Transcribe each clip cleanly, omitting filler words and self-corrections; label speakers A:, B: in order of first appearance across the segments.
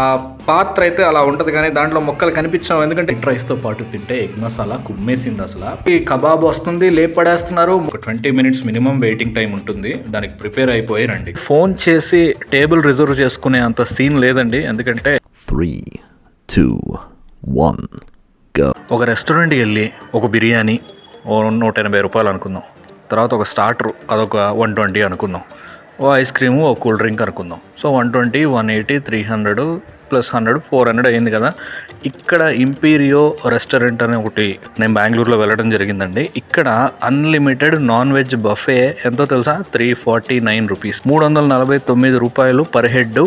A: ఆ పాత్ర అయితే అలా ఉంటుంది, కానీ దాంట్లో మొక్కలు కనిపించాం. ఎందుకంటే ఎగ్ రైస్తో పాటు తింటే ఎగ్ మసాలా కుమ్మేసింది అసలు. ఈ కబాబ్ వస్తుంది, లేపడేస్తున్నారు. ఒక 20 minutes మినిమం వెయిటింగ్ టైం ఉంటుంది. దానికి ప్రిపేర్ అయిపోయి రండి. ఫోన్ చేసి టేబుల్ రిజర్వ్ చేసుకునే అంత సీన్ లేదండి. ఎందుకంటే
B: 3, 2, 1 go.
A: ఒక రెస్టారెంట్కి వెళ్ళి ఒక బిర్యానీ 180 రూపాయలు అనుకుందాం. తర్వాత ఒక స్టార్టర్ అదొక 120 అనుకుందాం. ఓ ఐస్ క్రీము, ఓ కూల్ డ్రింక్ అనుకుందాం. సో 120, 180, 300 ప్లస్ 100, 400 అయింది కదా. ఇక్కడ ఇంపీరియో రెస్టారెంట్ అనే ఒకటి నేను బెంగళూరులో వెళ్ళడం జరిగిందండి. ఇక్కడ అన్లిమిటెడ్ నాన్ వెజ్ బఫే ఎంతో తెలుసా, 349 రూపీస్, 349 రూపాయలు పర్ హెడ్.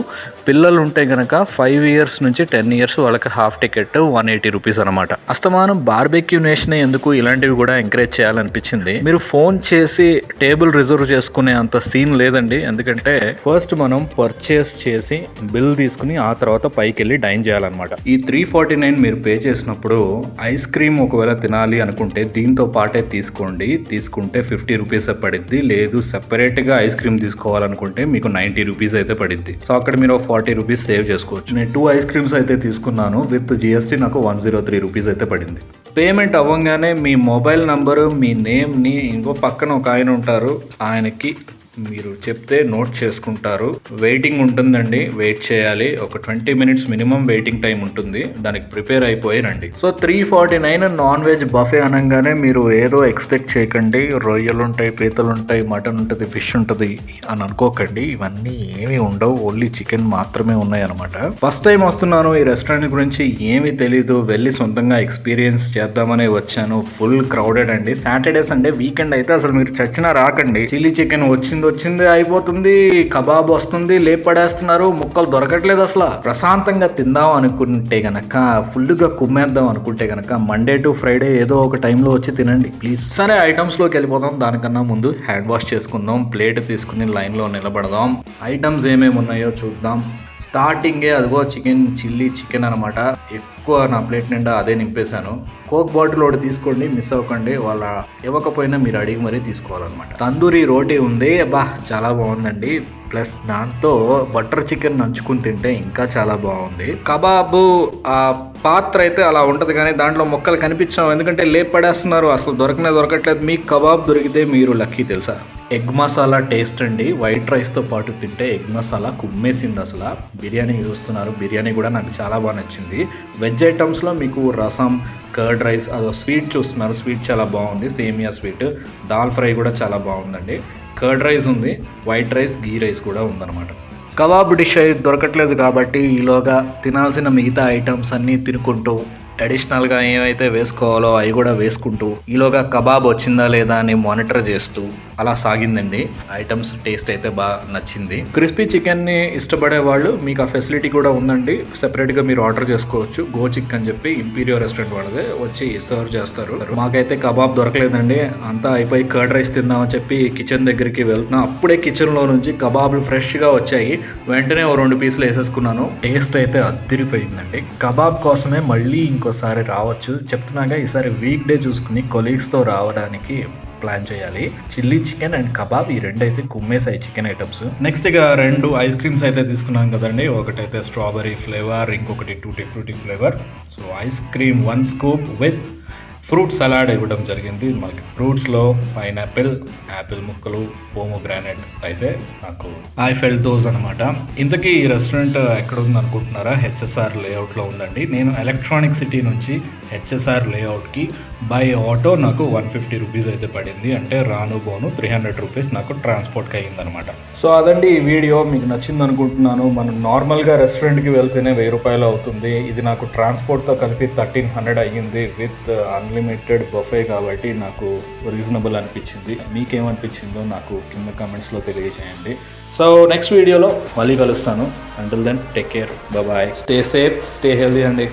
A: పిల్లలు ఉంటే కనుక 5 years నుంచి 10 years వాళ్ళకి హాఫ్ టికెట్ 180 రూపీస్ అనమాట. అస్తమానం బార్బెక్యూ నేషన్ ఎందుకు ఇలాంటివి కూడా ఎంకరేజ్ చేయాలనిపించింది. మీరు ఫోన్ చేసి టేబుల్ రిజర్వ్ చేసుకునే అంత సీన్ లేదండి. ఎందుకంటే ఫస్ట్ మనం పర్చేస్ చేసి బిల్ తీసుకుని ఆ తర్వాత పైకి వెళ్ళి డైన్ చేయాలన్నమాట. ఈ 349 మీరు పే చేసినప్పుడు ఐస్ క్రీమ్ ఒకవేళ తినాలి అనుకుంటే దీంతో పాటే తీసుకోండి. తీసుకుంటే 50 రూపీస్ పడిద్ది. లేదు సెపరేట్గా ఐస్ క్రీమ్ తీసుకోవాలనుకుంటే మీకు 90 రూపీస్ అయితే పడిద్ది. సో అక్కడ మీరు 40 రూపీస్ సేవ్ చేసుకోవచ్చు. నేను 2 ఐస్ క్రీమ్స్ అయితే తీసుకున్నాను. విత్ జిఎస్టీ నాకు 103 రూపీస్ అయితే పడింది. పేమెంట్ అవ్వగానే మీ మొబైల్ నంబరు, మీ నేమ్ని, ఇంకో పక్కన ఒక ఆయన ఉంటారు, ఆయనకి మీరు చెప్తే నోట్ చేసుకుంటారు. వెయిటింగ్ ఉంటుందండి, వెయిట్ చేయాలి. ఒక 20 minutes మినిమం వెయిటింగ్ టైం ఉంటుంది. దానికి ప్రిపేర్ అయిపోయి రండి. సో 349 నాన్ వెజ్ బఫే అనగానే మీరు ఏదో ఎక్స్పెక్ట్ చేయకండి. రొయ్యలు ఉంటాయి, పీతలు ఉంటాయి, మటన్ ఉంటుంది, ఫిష్ ఉంటుంది అని అనుకోకండి. ఇవన్నీ ఏమీ ఉండవు, ఓన్లీ చికెన్ మాత్రమే ఉన్నాయి అనమాట. ఫస్ట్ టైం వస్తున్నాను, ఈ రెస్టారెంట్ గురించి ఏమీ తెలీదు, వెళ్ళి సొంతంగా ఎక్స్పీరియన్స్ చేద్దామని వచ్చాను. ఫుల్ క్రౌడెడ్ అండి. సాటర్డే సండే వీకెండ్ అయితే అసలు మీరు చచ్చినా రాకండి. చిల్లీ చికెన్ వచ్చింది అయిపోతుంది, కబాబ్ వస్తుంది, లేపడేస్తున్నారు, ముక్కలు దొరకట్లేదు. అసలు ప్రశాంతంగా తిందాం అనుకుంటే గనక, ఫుల్ గా కుమ్మేద్దాం అనుకుంటే గనక మండే టు ఫ్రైడే ఏదో ఒక టైంలో వచ్చి తినండి ప్లీజ్. సరే ఐటమ్స్ లోకి వెళ్ళిపోదాం. దానికన్నా ముందు హ్యాండ్ వాష్ చేసుకుందాం. ప్లేట్ తీసుకుని లైన్ లో నిలబడదాం. ఐటమ్స్ ఏమేమి ఉన్నాయో చూద్దాం. స్టార్టింగే అదిగో చికెన్, చిల్లీ చికెన్ అనమాట. ఎక్కువ నా ప్లేట్ నిండా అదే నింపేశాను. కోక్ బాటిల్ ఒకటి తీసుకోండి, మిస్ అవ్వకండి. వాళ్ళ ఇవ్వకపోయినా మీరు అడిగి మరీ తీసుకోవాలన్నమాట. తందూరి రోటీ ఉంది, బా చాలా బాగుందండి. ప్లస్ దాంతో బటర్ చికెన్ నంచుకుని తింటే ఇంకా చాలా బాగుంది. కబాబు ఆ పాత్ర అయితే అలా ఉంటుంది, కానీ దాంట్లో మొక్కలు కనిపించాం. ఎందుకంటే లేపడేస్తున్నారు, అసలు దొరకట్లేదు. మీకు కబాబ్ దొరికితే మీరు లక్కీ తెలుసా. ఎగ్ మసాలా టేస్ట్ అండి. వైట్ రైస్తో పాటు తింటే ఎగ్ మసాలా కుమ్మేసింది అసలు. బిర్యానీ చూస్తున్నారు, బిర్యానీ కూడా నాకు చాలా బాగా నచ్చింది. వెజ్ ఐటమ్స్లో మీకు రసం, కర్డ్ రైస్, అదో స్వీట్ చూస్తున్నారు, స్వీట్ చాలా బాగుంది, సేమియా స్వీట్. దాల్ ఫ్రై కూడా చాలా బాగుందండి. కర్డ్ రైస్ ఉంది, వైట్ రైస్, గీ రైస్ కూడా ఉందన్నమాట. కబాబ్ డిష్ దొరకట్లేదు కాబట్టి ఈలోగా తినాల్సిన మిగతా ఐటమ్స్ అన్నీ తినుకుంటూ అడిషనల్గా ఏమైతే వేసుకోవాలో అవి కూడా వేసుకుంటూ ఈలోగా కబాబ్ వచ్చిందా లేదా అని మానిటర్ చేస్తూ అలా సాగిందండి. ఐటమ్స్ టేస్ట్ అయితే బాగా నచ్చింది. క్రిస్పీ చికెన్ని ఇష్టపడే వాళ్ళు మీకు ఆ ఫెసిలిటీ కూడా ఉందండి. సెపరేట్గా మీరు ఆర్డర్ చేసుకోవచ్చు. గో చిక్ అని చెప్పి ఇంపీరియో రెస్టారెంట్ వాళ్ళదే వచ్చి సర్వ్ చేస్తారు. మాకైతే కబాబ్ దొరకలేదండి. అంతా అయిపోయి కర్డ్ రైస్ తిందామని చెప్పి కిచెన్ దగ్గరికి వెళ్తున్నా. అప్పుడే కిచెన్లో నుంచి కబాబ్లు ఫ్రెష్గా వచ్చాయి. వెంటనే ఓ 2 పీసులు వేసేసుకున్నాను. టేస్ట్ అయితే అదిరిపోయిందండి. కబాబ్ కోసమే మళ్ళీ ఇంకోసారి రావచ్చు చెప్తున్నాగా. ఈసారి వీక్ డే చూసుకుని కొలీగ్స్తో రావడానికి ప్లాన్ చేయాలి. చిల్లీ చికెన్ అండ్ కబాబ్ ఈ రెండు అయితే కుమ్మేసాయి చికెన్ ఐటమ్స్. నెక్స్ట్ ఇక 2 ఐస్ క్రీమ్స్ అయితే తీసుకున్నాం కదండి. ఒకటైతే స్ట్రాబెరీ ఫ్లేవర్, ఇంకొకటి tutti frutti flavour. So ice cream 1 scoop with fruit salad ఇవ్వడం జరిగింది. మనకి ఫ్రూట్స్లో పైనాపిల్, యాపిల్ ముక్కలు, పోమోగ్రానైట్ అయితే నాకు ఐ ఫెల్ట్ దోస్ అనమాట. ఇంతకీ ఈ రెస్టారెంట్ ఎక్కడ ఉంది అనుకుంటున్నారా? హెచ్ఎస్ఆర్ లేఅవుట్లో ఉందండి. నేను ఎలక్ట్రానిక్ సిటీ నుంచి హెచ్ఎస్ఆర్ లేఅవుట్కి బై ఆటో నాకు 150 రూపీస్ అయితే పడింది. అంటే రాను బోను 300 రూపీస్ నాకు ట్రాన్స్పోర్ట్కి అయ్యిందనమాట. సో అదండి ఈ వీడియో. మీకు నచ్చింది అనుకుంటున్నాను. మనం నార్మల్గా రెస్టారెంట్కి వెళ్తేనే 1000 రూపాయలు అవుతుంది. ఇది నాకు ట్రాన్స్పోర్ట్తో కలిపి 1300 అయ్యింది విత్ అన్లిమిటెడ్ బఫే కాబట్టి నాకు రీజనబుల్ అనిపించింది. మీకేమనిపించిందో నాకు కింద కామెంట్స్లో తెలియజేయండి. సో నెక్స్ట్ వీడియోలో మళ్ళీ కలుస్తాను. Until then take care, bye, stay safe, stay healthy అండి.